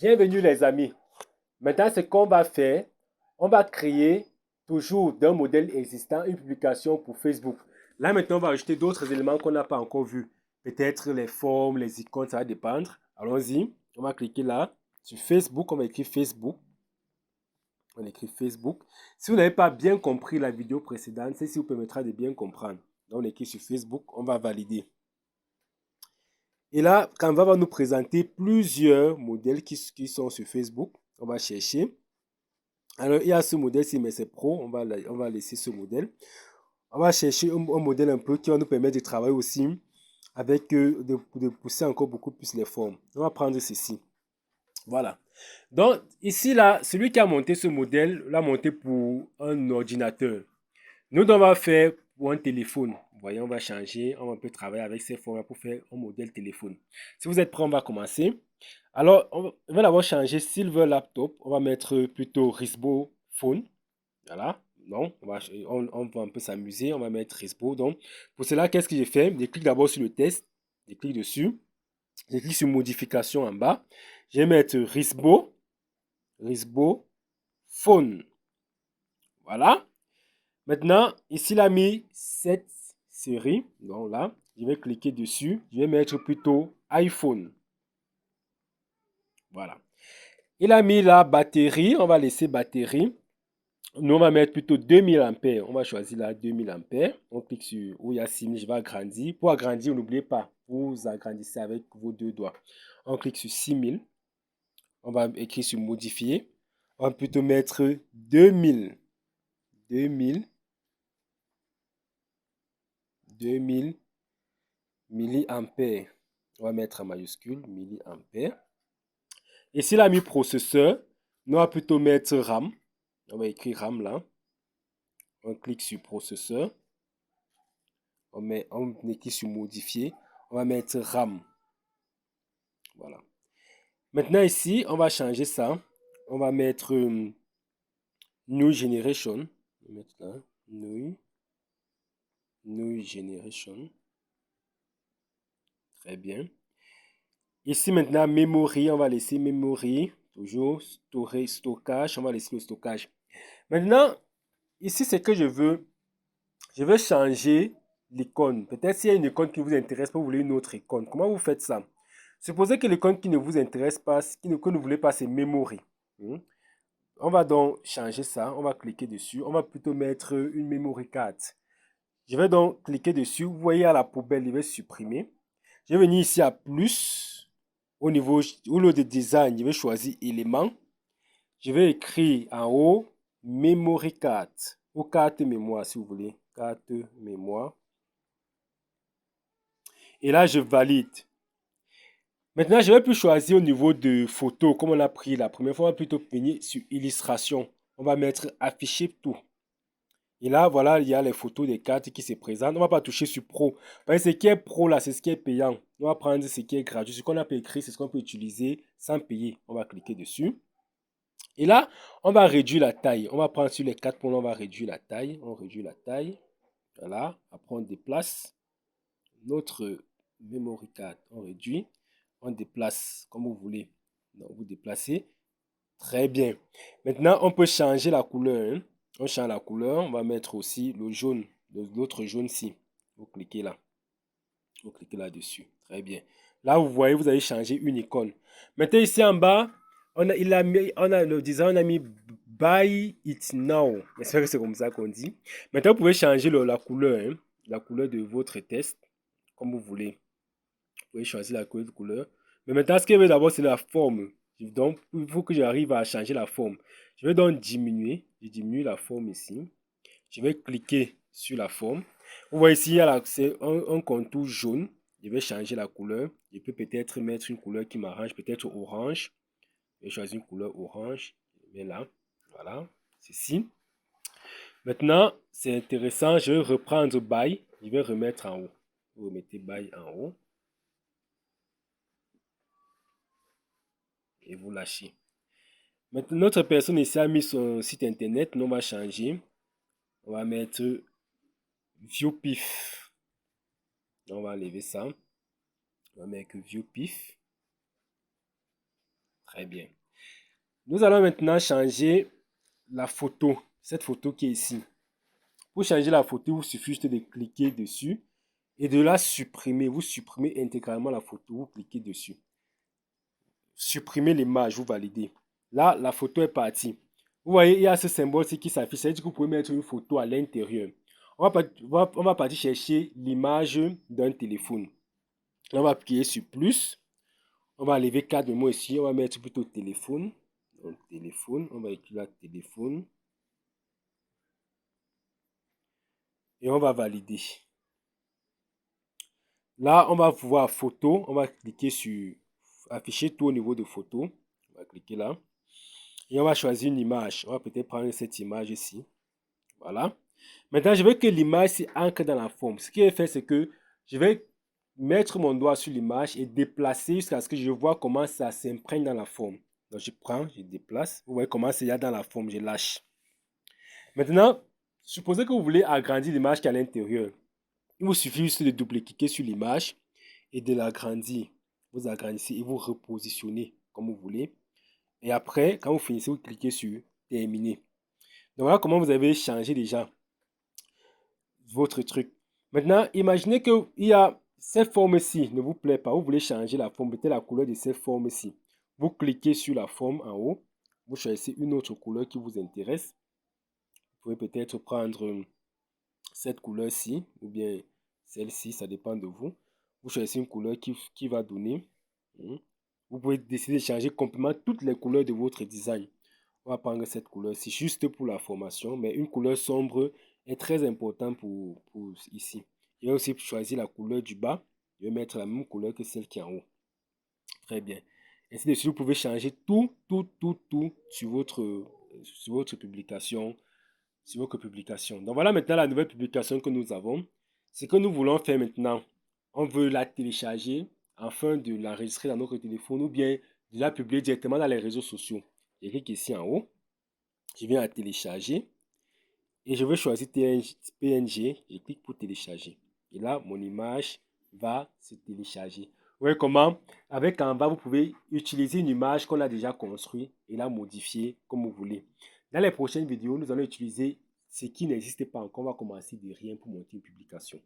Bienvenue les amis. Maintenant, ce qu'on va faire, on va créer toujours d'un modèle existant une publication pour Facebook. Là, maintenant, on va ajouter d'autres éléments qu'on n'a pas encore vus. Peut-être les formes, les icônes, ça va dépendre. Allons-y. On va cliquer là. Sur Facebook, on va écrire Facebook. On écrit Facebook. Si vous n'avez pas bien compris la vidéo précédente, ceci vous permettra de bien comprendre. Donc, on écrit sur Facebook, on va valider. Et là, Canva va nous présenter plusieurs modèles qui sont sur Facebook. On va chercher. Alors, il y a ce modèle-ci, mais c'est pro. On va laisser ce modèle. On va chercher un modèle un peu qui va nous permettre de travailler aussi avec, de pousser encore beaucoup plus les formes. On va prendre ceci. Voilà. Donc, ici, là, celui qui a monté ce modèle l'a monté pour un ordinateur. Nous, on va faire pour un téléphone. Vous voyez, on va changer, on va un peu travailler avec ces formes pour faire un modèle téléphone. Si vous êtes prêts, on va commencer. Alors, on va d'abord changer Silver Laptop. On va mettre plutôt Risbo Phone. Voilà. Non, on va un peu s'amuser. On va mettre Risbo. Donc, pour cela, qu'est-ce que j'ai fait? Je clique d'abord sur le test. Je clique dessus. Je clique sur modification en bas. Je vais mettre Risbo Phone. Voilà. Maintenant, ici, il a mis cette série. Donc là, je vais cliquer dessus. Je vais mettre plutôt iPhone. Voilà. Il a mis la batterie. On va laisser batterie. Nous, on va mettre plutôt 2000 ampères. On va choisir là 2000 ampères. On clique sur où il y a 6000. Je vais agrandir. Pour agrandir, n'oubliez pas, vous agrandissez avec vos deux doigts. On clique sur 6000. On va écrire sur modifier. On va plutôt mettre 2000. 2000. 2000 milliampères. On va mettre en majuscule milliampères. Et s'il a mis processeur, on va plutôt mettre RAM. On va écrire RAM là. On clique sur processeur. On écrit sur modifier. On va mettre RAM. Voilà. Maintenant ici, on va changer ça. On va mettre New Generation. On va mettre là. New Generation. Très bien. Ici maintenant, memory. On va laisser memory. Toujours stockage. On va laisser le stockage. Maintenant, ici, c'est que je veux changer l'icône. Peut-être s'il y a une icône qui vous intéresse pas, vous voulez une autre icône. Comment vous faites ça? Supposez que l'icône qui ne vous intéresse pas, que vous ne voulez pas, c'est memory. On va donc changer ça. On va cliquer dessus. On va plutôt mettre une memory card. Je vais donc cliquer dessus. Vous voyez à la poubelle, il va supprimer. Je vais venir ici à plus. Au lieu de design, je vais choisir élément. Je vais écrire en haut memory card ou carte mémoire si vous voulez. Carte mémoire. Et là, je valide. Maintenant, je vais plus choisir au niveau de photo, comme on a pris la première fois. On va plutôt venir sur illustration. On va mettre afficher tout. Et là, voilà, il y a les photos des cartes qui se présentent. On ne va pas toucher sur pro. Parce que ce qui est pro là, c'est ce qui est payant. On va prendre ce qui est gratuit. Ce qu'on a pu écrire, c'est ce qu'on peut utiliser sans payer. On va cliquer dessus. Et là, on va réduire la taille. On va prendre sur les 4 points, on va réduire la taille. On réduit la taille. Voilà. Après, on déplace notre memory card. On réduit. On déplace comme vous voulez. Donc, vous déplacez. Très bien. Maintenant, on peut changer la couleur. On change la couleur. On va mettre aussi le jaune. L'autre jaune-ci. Vous cliquez là. Vous cliquez là-dessus. Très bien. Là, vous voyez, vous avez changé une icône. Maintenant, ici en bas, le design, on a mis Buy It Now. J'espère que c'est comme ça qu'on dit. Maintenant, vous pouvez changer la couleur. La couleur de votre test. Comme vous voulez. Vous pouvez choisir la couleur. Mais maintenant, ce qu'il veut d'abord, c'est la forme. Donc, il faut que j'arrive à changer la forme. Je vais donc diminuer. Je diminue la forme ici. Je vais cliquer sur la forme. Vous voyez ici, c'est un contour jaune. Je vais changer la couleur. Je peux peut-être mettre une couleur qui m'arrange, peut-être orange. Je vais choisir une couleur orange. Je mets là. Voilà. Ceci. Maintenant, c'est intéressant. Je vais reprendre by. Je vais remettre en haut. Vous remettez by en haut. Et vous lâchez. Maintenant, notre personne ici a mis son site internet. Nous, on va changer. On va mettre ViewPif. On va enlever ça. On va mettre ViewPif. Très bien. Nous allons maintenant changer la photo, cette photo qui est ici. Pour changer la photo, il suffit juste de cliquer dessus et de la supprimer. Vous supprimez intégralement la photo, vous cliquez dessus. Supprimez l'image, vous validez. Là, la photo est partie. Vous voyez, il y a ce symbole-ci qui s'affiche. C'est-à-dire que vous pouvez mettre une photo à l'intérieur. On va partir chercher l'image d'un téléphone. On va appuyer sur plus. On va enlever 4 mots ici. On va mettre plutôt téléphone. Donc, téléphone. On va écrire téléphone. Et on va valider. Là, on va voir photo. On va cliquer sur afficher tout au niveau de photo. On va cliquer là. Et on va choisir une image. On va peut-être prendre cette image ici. Voilà. Maintenant, je veux que l'image s'ancre dans la forme. Ce que je vais faire, c'est que je vais mettre mon doigt sur l'image et déplacer jusqu'à ce que je vois comment ça s'imprègne dans la forme. Donc, je prends, je déplace. Vous voyez comment c'est là dans la forme. Je lâche. Maintenant, supposez que vous voulez agrandir l'image qui est à l'intérieur. Il vous suffit juste de double-cliquer sur l'image et de l'agrandir. Vous agrandissez et vous repositionnez comme vous voulez. Et après, quand vous finissez, vous cliquez sur terminer. Donc voilà comment vous avez changé déjà votre truc. Maintenant, imaginez qu'il y a cette forme-ci ne vous plaît pas. Vous voulez changer la forme, peut-être la couleur de cette forme-ci. Vous cliquez sur la forme en haut. Vous choisissez une autre couleur qui vous intéresse. Vous pouvez peut-être prendre cette couleur-ci ou bien celle-ci, ça dépend de vous. Vous choisissez une couleur qui va donner. Vous pouvez décider de changer complètement toutes les couleurs de votre design. On va prendre cette couleur-ci juste pour la formation, mais une couleur sombre est très importante pour ici. Je vais aussi choisir la couleur du bas. Je vais mettre la même couleur que celle qui est en haut. Très bien. Ainsi de suite, vous pouvez changer tout sur votre publication. Sur votre publication. Donc voilà maintenant la nouvelle publication que nous avons. Ce que nous voulons faire maintenant, on veut la télécharger afin de l'enregistrer dans notre téléphone ou bien de la publier directement dans les réseaux sociaux. Je clique ici en haut. Je viens à télécharger et je vais choisir PNG. Je clique pour télécharger. Et là, mon image va se télécharger. Vous voyez comment, avec Canva, vous pouvez utiliser une image qu'on a déjà construite et la modifier comme vous voulez. Dans les prochaines vidéos, nous allons utiliser ce qui n'existe pas encore. On va commencer de rien pour monter une publication.